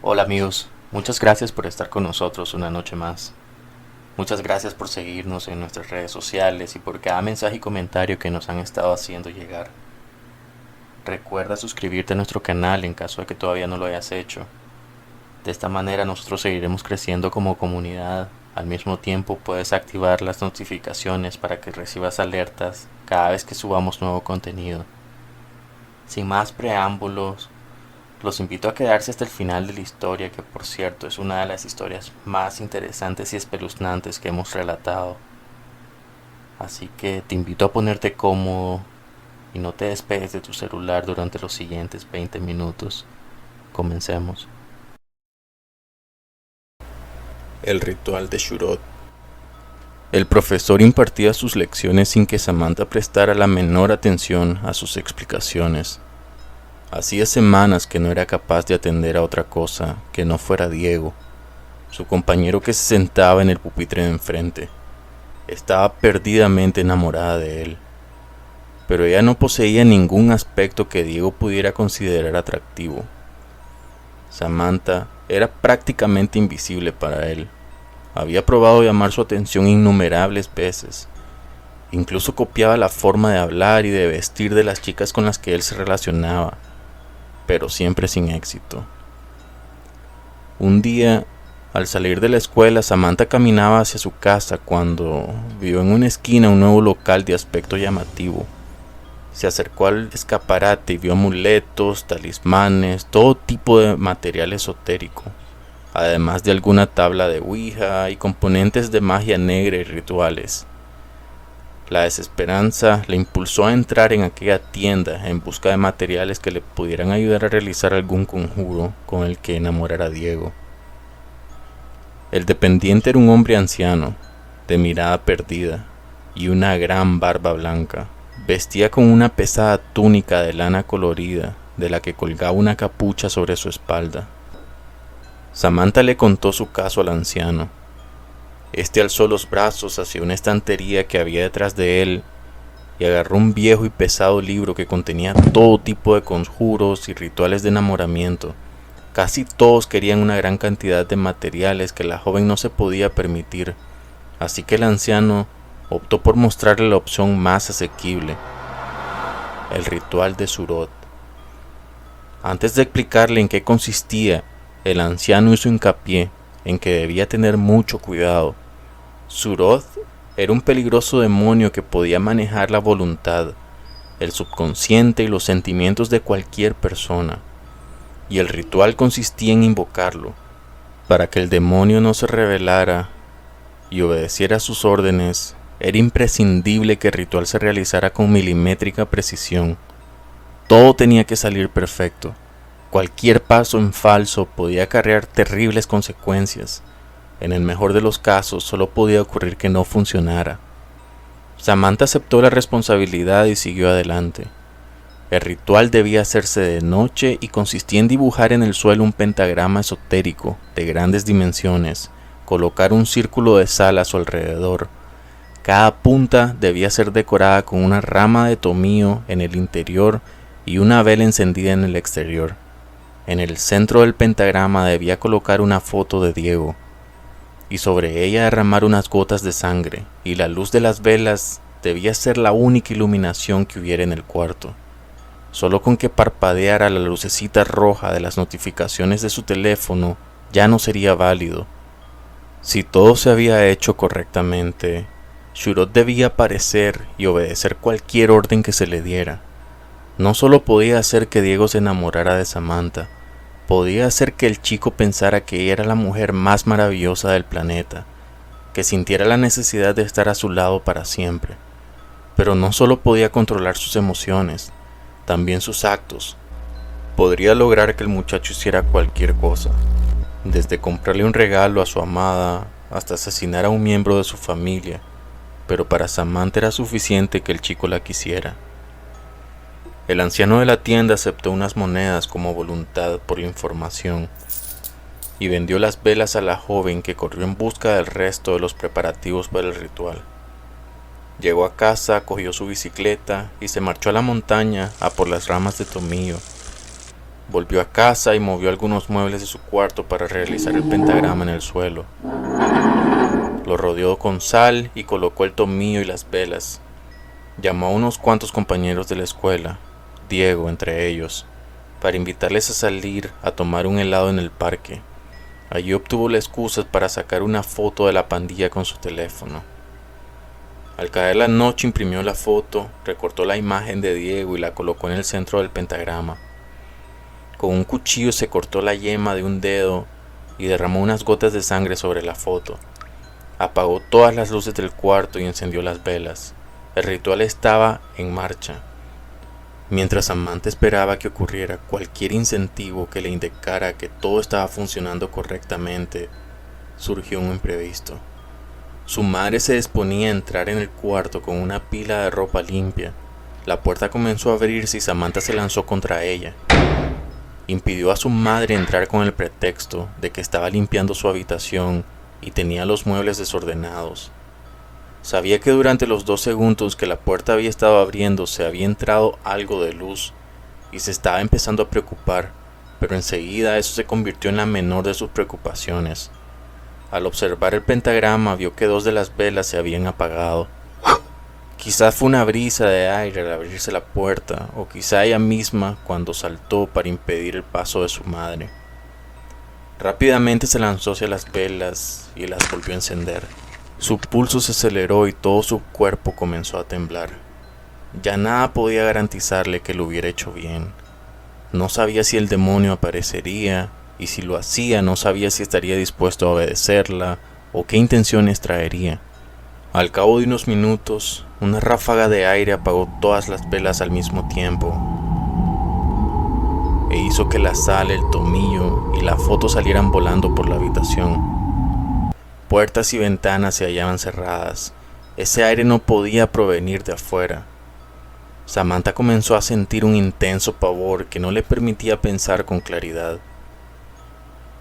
Hola amigos, muchas gracias por estar con nosotros una noche más. Muchas gracias por seguirnos en nuestras redes sociales y por cada mensaje y comentario que nos han estado haciendo llegar. Recuerda suscribirte a nuestro canal en caso de que todavía no lo hayas hecho. De esta manera nosotros seguiremos creciendo como comunidad. Al mismo tiempo puedes activar las notificaciones para que recibas alertas cada vez que subamos nuevo contenido. Sin más preámbulos, los invito a quedarse hasta el final de la historia, que por cierto es una de las historias más interesantes y espeluznantes que hemos relatado. Así que te invito a ponerte cómodo y no te despegues de tu celular durante los siguientes 20 minutos. Comencemos. El ritual de Shurot. El profesor impartía sus lecciones sin que Samantha prestara la menor atención a sus explicaciones. Hacía semanas que no era capaz de atender a otra cosa que no fuera Diego, su compañero que se sentaba en el pupitre de enfrente. Estaba perdidamente enamorada de él, pero ella no poseía ningún aspecto que Diego pudiera considerar atractivo. Samantha era prácticamente invisible para él. Había probado llamar su atención innumerables veces. Incluso copiaba la forma de hablar y de vestir de las chicas con las que él se relacionaba, pero siempre sin éxito. Un día, al salir de la escuela, Samantha caminaba hacia su casa cuando vio en una esquina un nuevo local de aspecto llamativo. Se acercó al escaparate y vio amuletos, talismanes, todo tipo de material esotérico, además de alguna tabla de Ouija y componentes de magia negra y rituales. La desesperanza le impulsó a entrar en aquella tienda en busca de materiales que le pudieran ayudar a realizar algún conjuro con el que enamorar a Diego. El dependiente era un hombre anciano, de mirada perdida y una gran barba blanca. Vestía con una pesada túnica de lana colorida, de la que colgaba una capucha sobre su espalda. Samantha le contó su caso al anciano. Este alzó los brazos hacia una estantería que había detrás de él y agarró un viejo y pesado libro que contenía todo tipo de conjuros y rituales de enamoramiento. Casi todos querían una gran cantidad de materiales que la joven no se podía permitir, así que el anciano optó por mostrarle la opción más asequible, el ritual de Shurot. Antes de explicarle en qué consistía, el anciano hizo hincapié en que debía tener mucho cuidado. Shurot era un peligroso demonio que podía manejar la voluntad, el subconsciente y los sentimientos de cualquier persona, y el ritual consistía en invocarlo. Para que el demonio no se rebelara y obedeciera sus órdenes, era imprescindible que el ritual se realizara con milimétrica precisión. Todo tenía que salir perfecto. Cualquier paso en falso podía acarrear terribles consecuencias. En el mejor de los casos, solo podía ocurrir que no funcionara. Samantha aceptó la responsabilidad y siguió adelante. El ritual debía hacerse de noche y consistía en dibujar en el suelo un pentagrama esotérico de grandes dimensiones, colocar un círculo de sal a su alrededor. Cada punta debía ser decorada con una rama de tomillo en el interior y una vela encendida en el exterior. En el centro del pentagrama debía colocar una foto de Diego, y sobre ella derramar unas gotas de sangre, y la luz de las velas debía ser la única iluminación que hubiera en el cuarto. Solo con que parpadeara la lucecita roja de las notificaciones de su teléfono ya no sería válido. Si todo se había hecho correctamente, Shurot debía aparecer y obedecer cualquier orden que se le diera. No solo podía hacer que Diego se enamorara de Samantha, podía hacer que el chico pensara que ella era la mujer más maravillosa del planeta, que sintiera la necesidad de estar a su lado para siempre. Pero no solo podía controlar sus emociones, también sus actos. Podría lograr que el muchacho hiciera cualquier cosa, desde comprarle un regalo a su amada hasta asesinar a un miembro de su familia, pero para Samantha era suficiente que el chico la quisiera. El anciano de la tienda aceptó unas monedas como voluntad por la información y vendió las velas a la joven, que corrió en busca del resto de los preparativos para el ritual. Llegó a casa, cogió su bicicleta y se marchó a la montaña a por las ramas de tomillo. Volvió a casa y movió algunos muebles de su cuarto para realizar el pentagrama en el suelo. Lo rodeó con sal y colocó el tomillo y las velas. Llamó a unos cuantos compañeros de la escuela, Diego entre ellos, para invitarles a salir a tomar un helado en el parque. Allí obtuvo la excusa para sacar una foto de la pandilla con su teléfono. Al caer la noche imprimió la foto, recortó la imagen de Diego y la colocó en el centro del pentagrama. Con un cuchillo se cortó la yema de un dedo y derramó unas gotas de sangre sobre la foto. Apagó todas las luces del cuarto y encendió las velas. El ritual estaba en marcha. Mientras Samantha esperaba que ocurriera cualquier incentivo que le indicara que todo estaba funcionando correctamente, surgió un imprevisto. Su madre se disponía a entrar en el cuarto con una pila de ropa limpia. La puerta comenzó a abrirse y Samantha se lanzó contra ella. Impidió a su madre entrar con el pretexto de que estaba limpiando su habitación y tenía los muebles desordenados. Sabía que durante los 2 segundos que la puerta había estado abriéndose había entrado algo de luz y se estaba empezando a preocupar, pero enseguida eso se convirtió en la menor de sus preocupaciones. Al observar el pentagrama vio que 2 de las velas se habían apagado. Quizás fue una brisa de aire al abrirse la puerta, o quizá ella misma cuando saltó para impedir el paso de su madre. Rápidamente se lanzó hacia las velas y las volvió a encender. Su pulso se aceleró y todo su cuerpo comenzó a temblar. Ya nada podía garantizarle que lo hubiera hecho bien. No sabía si el demonio aparecería, y si lo hacía no sabía si estaría dispuesto a obedecerla o qué intenciones traería. Al cabo de unos minutos, una ráfaga de aire apagó todas las velas al mismo tiempo e hizo que la sal, el tomillo y la foto salieran volando por la habitación. Puertas y ventanas se hallaban cerradas. Ese aire no podía provenir de afuera. Samantha comenzó a sentir un intenso pavor que no le permitía pensar con claridad.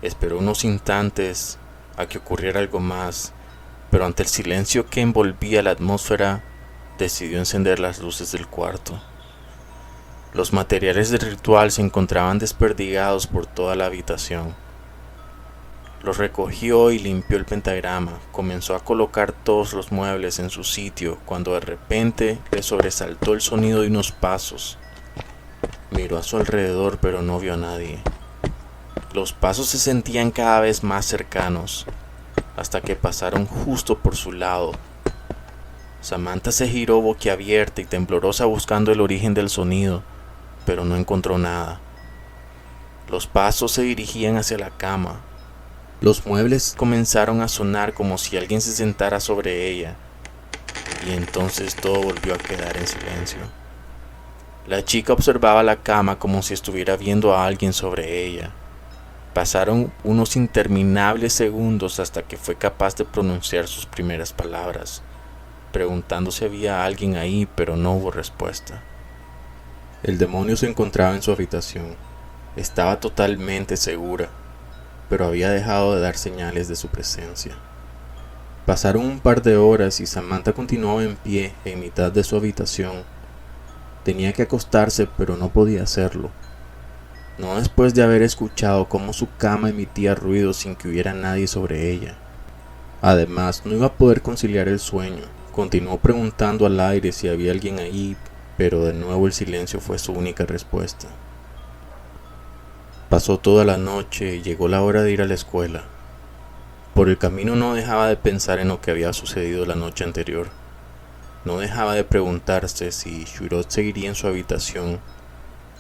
Esperó unos instantes a que ocurriera algo más, pero ante el silencio que envolvía la atmósfera, decidió encender las luces del cuarto. Los materiales del ritual se encontraban desperdigados por toda la habitación. Los recogió y limpió el pentagrama. Comenzó a colocar todos los muebles en su sitio cuando de repente le sobresaltó el sonido de unos pasos. Miró a su alrededor pero no vio a nadie. Los pasos se sentían cada vez más cercanos, hasta que pasaron justo por su lado. Samantha se giró boquiabierta y temblorosa buscando el origen del sonido, pero no encontró nada. Los pasos se dirigían hacia la cama. Los muebles comenzaron a sonar como si alguien se sentara sobre ella, y entonces todo volvió a quedar en silencio. La chica observaba la cama como si estuviera viendo a alguien sobre ella. Pasaron unos interminables segundos hasta que fue capaz de pronunciar sus primeras palabras, preguntando si había alguien ahí, pero no hubo respuesta. El demonio se encontraba en su habitación. Estaba totalmente segura, pero había dejado de dar señales de su presencia. Pasaron un par de horas y Samantha continuaba en pie en mitad de su habitación. Tenía que acostarse, pero no podía hacerlo. No después de haber escuchado cómo su cama emitía ruido sin que hubiera nadie sobre ella. Además, no iba a poder conciliar el sueño. Continuó preguntando al aire si había alguien ahí, pero de nuevo el silencio fue su única respuesta. Pasó toda la noche y llegó la hora de ir a la escuela. Por el camino no dejaba de pensar en lo que había sucedido la noche anterior. No dejaba de preguntarse si Shurot seguiría en su habitación.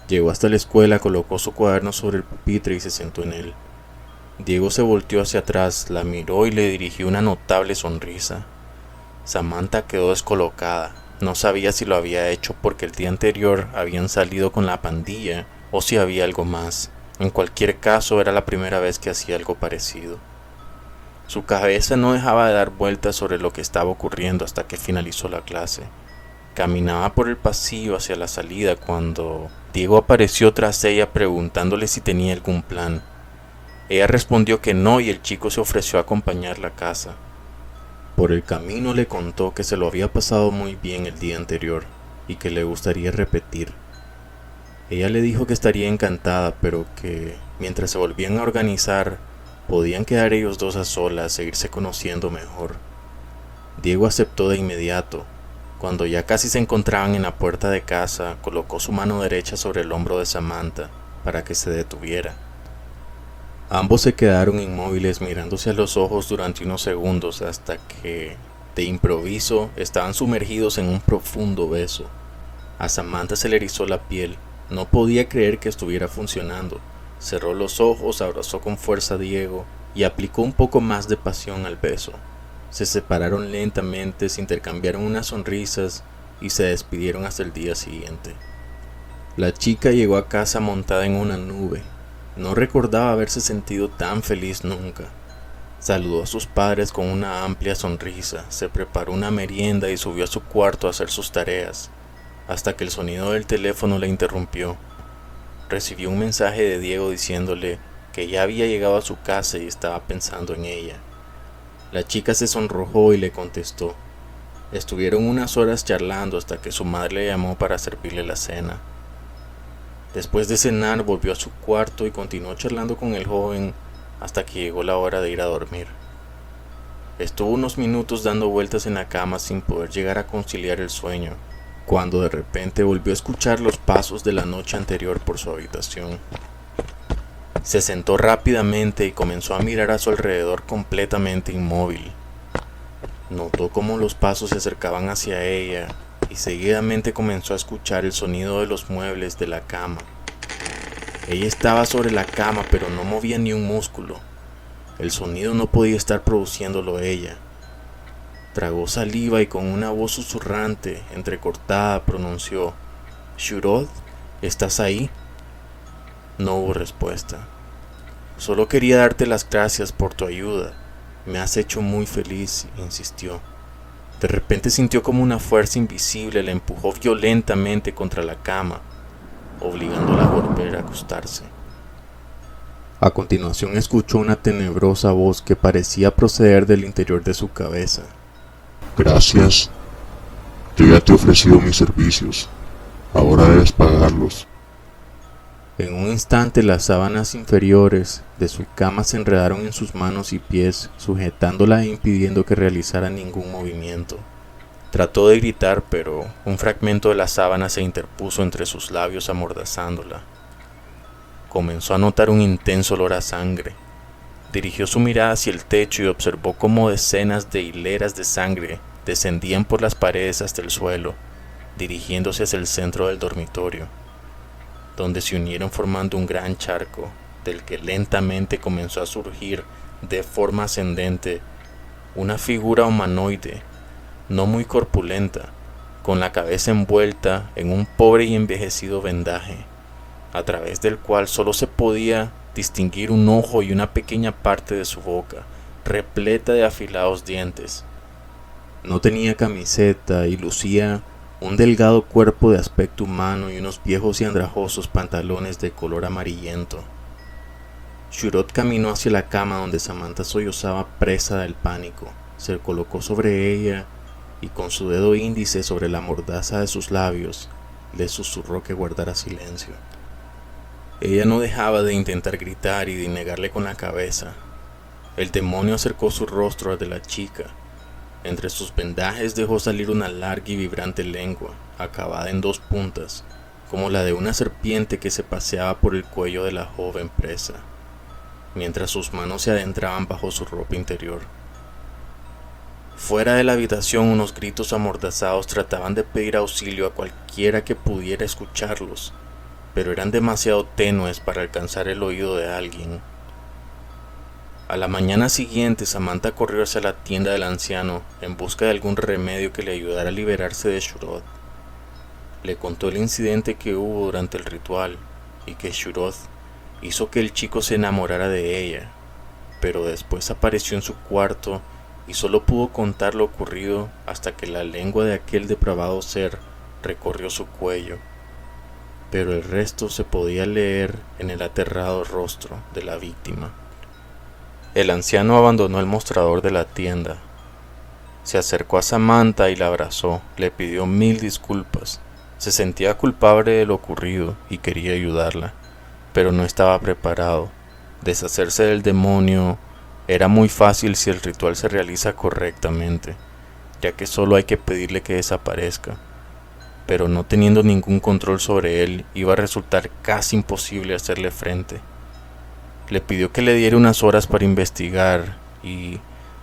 Llegó hasta la escuela, colocó su cuaderno sobre el pupitre y se sentó en él. Diego se volteó hacia atrás, la miró y le dirigió una notable sonrisa. Samantha quedó descolocada. No sabía si lo había hecho porque el día anterior habían salido con la pandilla o si había algo más. En cualquier caso, era la primera vez que hacía algo parecido. Su cabeza no dejaba de dar vueltas sobre lo que estaba ocurriendo hasta que finalizó la clase. Caminaba por el pasillo hacia la salida cuando Diego apareció tras ella preguntándole si tenía algún plan. Ella respondió que no y el chico se ofreció a acompañarla a casa. Por el camino le contó que se lo había pasado muy bien el día anterior y que le gustaría repetir. Ella le dijo que estaría encantada, pero que mientras se volvían a organizar, podían quedar ellos dos a solas e irse conociendo mejor. Diego aceptó de inmediato. Cuando ya casi se encontraban en la puerta de casa, colocó su mano derecha sobre el hombro de Samantha para que se detuviera. Ambos se quedaron inmóviles mirándose a los ojos durante unos segundos hasta que, de improviso, estaban sumergidos en un profundo beso. A Samantha se le erizó la piel. No podía creer que estuviera funcionando. Cerró los ojos, abrazó con fuerza a Diego y aplicó un poco más de pasión al beso. Se separaron lentamente, se intercambiaron unas sonrisas y se despidieron hasta el día siguiente. La chica llegó a casa montada en una nube. No recordaba haberse sentido tan feliz nunca. Saludó a sus padres con una amplia sonrisa, se preparó una merienda y subió a su cuarto a hacer sus tareas, hasta que el sonido del teléfono la interrumpió. Recibió un mensaje de Diego diciéndole que ya había llegado a su casa y estaba pensando en ella. La chica se sonrojó y le contestó. Estuvieron unas horas charlando hasta que su madre le llamó para servirle la cena. Después de cenar volvió a su cuarto y continuó charlando con el joven hasta que llegó la hora de ir a dormir. Estuvo unos minutos dando vueltas en la cama sin poder llegar a conciliar el sueño, cuando de repente volvió a escuchar los pasos de la noche anterior por su habitación. Se sentó rápidamente y comenzó a mirar a su alrededor completamente inmóvil. Notó cómo los pasos se acercaban hacia ella y seguidamente comenzó a escuchar el sonido de los muebles de la cama. Ella estaba sobre la cama pero no movía ni un músculo. El sonido no podía estar produciéndolo ella. Tragó saliva y con una voz susurrante, entrecortada, pronunció: «Shurod, ¿estás ahí?». No hubo respuesta. «Solo quería darte las gracias por tu ayuda. Me has hecho muy feliz», insistió. De repente sintió como una fuerza invisible la empujó violentamente contra la cama, obligándola a volver a acostarse. A continuación escuchó una tenebrosa voz que parecía proceder del interior de su cabeza. «Gracias. Yo ya te he ofrecido mis servicios. Ahora debes pagarlos». En un instante las sábanas inferiores de su cama se enredaron en sus manos y pies, sujetándola e impidiendo que realizara ningún movimiento. Trató de gritar, pero un fragmento de la sábana se interpuso entre sus labios amordazándola. Comenzó a notar un intenso olor a sangre. Dirigió su mirada hacia el techo y observó cómo decenas de hileras de sangre descendían por las paredes hasta el suelo, dirigiéndose hacia el centro del dormitorio, donde se unieron formando un gran charco, del que lentamente comenzó a surgir, de forma ascendente, una figura humanoide, no muy corpulenta, con la cabeza envuelta en un pobre y envejecido vendaje, a través del cual solo se podía distinguir un ojo y una pequeña parte de su boca, repleta de afilados dientes. No tenía camiseta y lucía un delgado cuerpo de aspecto humano y unos viejos y andrajosos pantalones de color amarillento. Shurod caminó hacia la cama donde Samantha sollozaba presa del pánico. Se colocó sobre ella y con su dedo índice sobre la mordaza de sus labios le susurró que guardara silencio. Ella no dejaba de intentar gritar y de negarle con la cabeza. El demonio acercó su rostro al de la chica. Entre sus vendajes dejó salir una larga y vibrante lengua, acabada en dos puntas, como la de una serpiente que se paseaba por el cuello de la joven presa, mientras sus manos se adentraban bajo su ropa interior. Fuera de la habitación, unos gritos amordazados trataban de pedir auxilio a cualquiera que pudiera escucharlos, pero eran demasiado tenues para alcanzar el oído de alguien. A la mañana siguiente, Samantha corrió hacia la tienda del anciano en busca de algún remedio que le ayudara a liberarse de Shurod. Le contó el incidente que hubo durante el ritual y que Shurod hizo que el chico se enamorara de ella, pero después apareció en su cuarto y solo pudo contar lo ocurrido hasta que la lengua de aquel depravado ser recorrió su cuello, pero el resto se podía leer en el aterrado rostro de la víctima. El anciano abandonó el mostrador de la tienda. Se acercó a Samantha y la abrazó. Le pidió 1000 disculpas. Se sentía culpable de lo ocurrido y quería ayudarla, pero no estaba preparado. Deshacerse del demonio era muy fácil si el ritual se realiza correctamente, ya que solo hay que pedirle que desaparezca. Pero no teniendo ningún control sobre él, iba a resultar casi imposible hacerle frente. Le pidió que le diera unas horas para investigar y,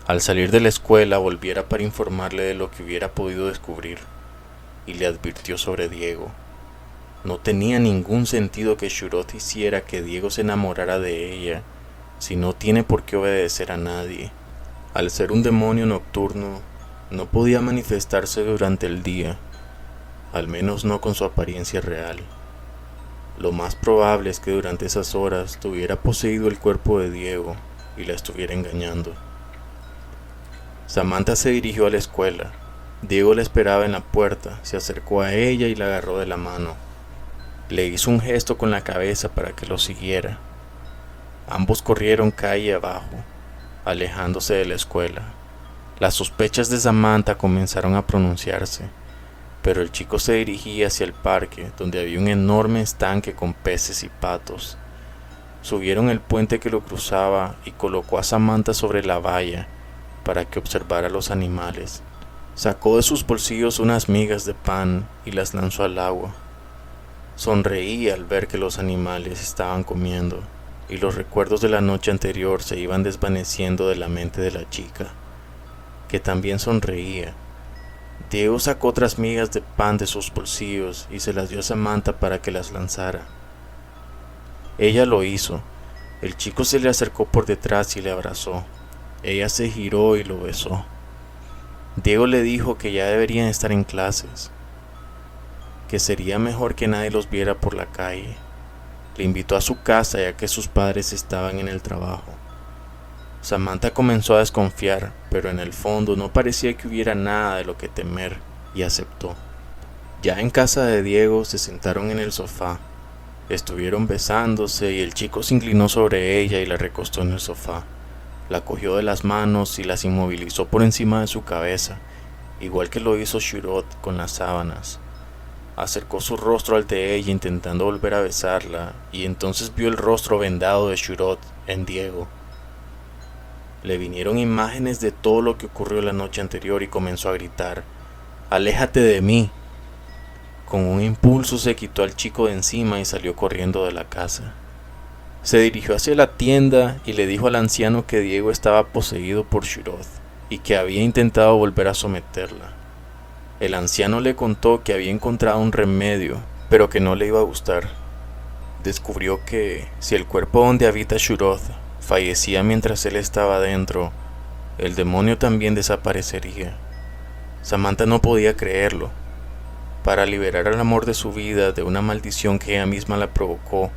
al salir de la escuela, volviera para informarle de lo que hubiera podido descubrir, y le advirtió sobre Diego. No tenía ningún sentido que Shurot hiciera que Diego se enamorara de ella, si no tiene por qué obedecer a nadie. Al ser un demonio nocturno, no podía manifestarse durante el día, al menos no con su apariencia real. Lo más probable es que durante esas horas tuviera poseído el cuerpo de Diego y la estuviera engañando. Samantha se dirigió a la escuela. Diego la esperaba en la puerta, se acercó a ella y la agarró de la mano. Le hizo un gesto con la cabeza para que lo siguiera. Ambos corrieron calle abajo, alejándose de la escuela. Las sospechas de Samantha comenzaron a pronunciarse, pero el chico se dirigía hacia el parque, donde había un enorme estanque con peces y patos. Subieron el puente que lo cruzaba y colocó a Samantha sobre la valla para que observara los animales. Sacó de sus bolsillos unas migas de pan y las lanzó al agua. Sonreía al ver que los animales estaban comiendo, y los recuerdos de la noche anterior se iban desvaneciendo de la mente de la chica, que también sonreía. Diego sacó otras migas de pan de sus bolsillos y se las dio a Samantha para que las lanzara. Ella lo hizo. El chico se le acercó por detrás y le abrazó. Ella se giró y lo besó. Diego le dijo que ya deberían estar en clases, que sería mejor que nadie los viera por la calle. Le invitó a su casa ya que sus padres estaban en el trabajo. Samantha comenzó a desconfiar, pero en el fondo no parecía que hubiera nada de lo que temer, y aceptó. Ya en casa de Diego se sentaron en el sofá. Estuvieron besándose y el chico se inclinó sobre ella y la recostó en el sofá. La cogió de las manos y las inmovilizó por encima de su cabeza, igual que lo hizo Shurot con las sábanas. Acercó su rostro al de ella intentando volver a besarla, y entonces vio el rostro vendado de Shurot en Diego. Le vinieron imágenes de todo lo que ocurrió la noche anterior y comenzó a gritar: «¡Aléjate de mí!». Con un impulso se quitó al chico de encima y salió corriendo de la casa. Se dirigió hacia la tienda y le dijo al anciano que Diego estaba poseído por Shurot y que había intentado volver a someterla. El anciano le contó que había encontrado un remedio, pero que no le iba a gustar. Descubrió que, si el cuerpo donde habita Shurot fallecía mientras él estaba dentro, el demonio también desaparecería. Samantha no podía creerlo. Para liberar al amor de su vida de una maldición que ella misma la provocó,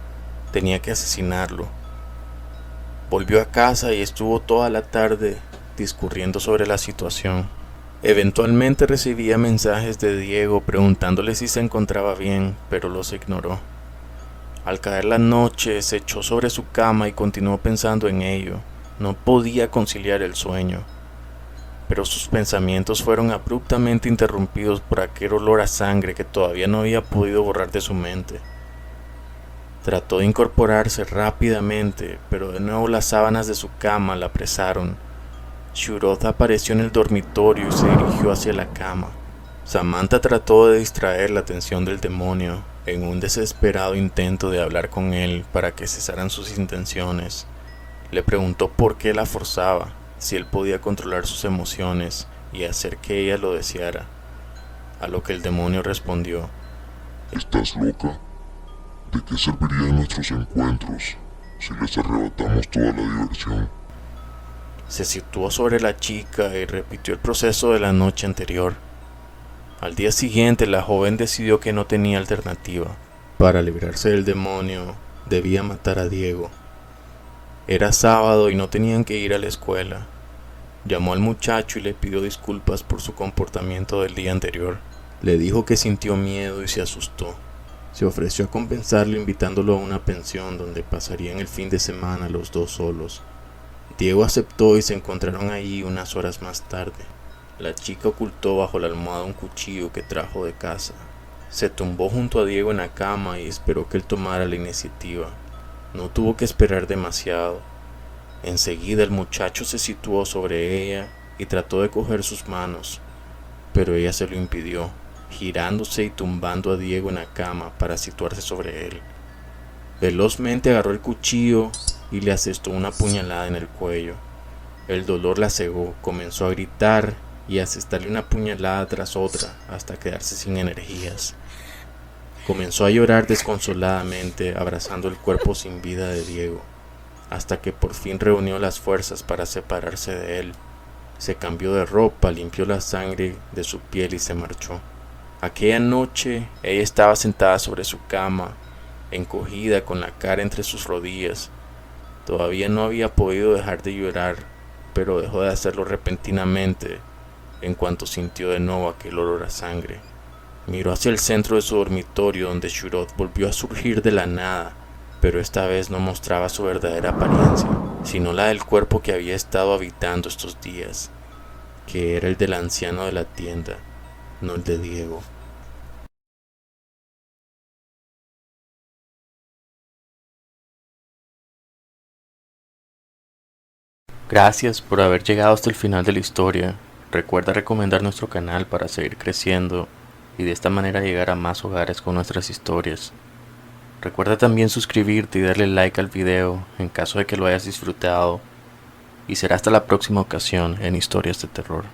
tenía que asesinarlo. Volvió a casa y estuvo toda la tarde discurriendo sobre la situación. Eventualmente recibía mensajes de Diego preguntándole si se encontraba bien, pero los ignoró. Al caer la noche se echó sobre su cama y continuó pensando en ello. No podía conciliar el sueño, pero sus pensamientos fueron abruptamente interrumpidos por aquel olor a sangre que todavía no había podido borrar de su mente. Trató de incorporarse rápidamente, pero de nuevo las sábanas de su cama la apresaron. Shurot apareció en el dormitorio y se dirigió hacia la cama. Samantha trató de distraer la atención del demonio en un desesperado intento de hablar con él para que cesaran sus intenciones. Le preguntó por qué la forzaba, si él podía controlar sus emociones y hacer que ella lo deseara, a lo que el demonio respondió: ¿Estás loca? ¿De qué servirían nuestros encuentros si les arrebatamos toda la diversión? Se situó sobre la chica y repitió el proceso de la noche anterior. Al día siguiente, la joven decidió que no tenía alternativa. Para librarse del demonio, debía matar a Diego. Era sábado y no tenían que ir a la escuela. Llamó al muchacho y le pidió disculpas por su comportamiento del día anterior. Le dijo que sintió miedo y se asustó. Se ofreció a compensarlo invitándolo a una pensión donde pasarían el fin de semana los dos solos. Diego aceptó y se encontraron allí unas horas más tarde. La chica ocultó bajo la almohada un cuchillo que trajo de casa. Se tumbó junto a Diego en la cama y esperó que él tomara la iniciativa. No tuvo que esperar demasiado. Enseguida el muchacho se situó sobre ella y trató de coger sus manos, pero ella se lo impidió, girándose y tumbando a Diego en la cama para situarse sobre él. Velozmente agarró el cuchillo y le asestó una puñalada en el cuello. El dolor la cegó, comenzó a gritar y a asestarle una puñalada tras otra hasta quedarse sin energías. Comenzó a llorar desconsoladamente, abrazando el cuerpo sin vida de Diego, hasta que por fin reunió las fuerzas para separarse de él. Se cambió de ropa, limpió la sangre de su piel y se marchó. Aquella noche ella estaba sentada sobre su cama, encogida con la cara entre sus rodillas. Todavía no había podido dejar de llorar, pero dejó de hacerlo repentinamente en cuanto sintió de nuevo aquel olor a sangre. Miró hacia el centro de su dormitorio, donde Shurot volvió a surgir de la nada, pero esta vez no mostraba su verdadera apariencia, sino la del cuerpo que había estado habitando estos días, que era el del anciano de la tienda, no el de Diego. Gracias por haber llegado hasta el final de la historia. Recuerda recomendar nuestro canal para seguir creciendo y de esta manera llegar a más hogares con nuestras historias. Recuerda también suscribirte y darle like al video en caso de que lo hayas disfrutado. Y será hasta la próxima ocasión en Historias de Terror.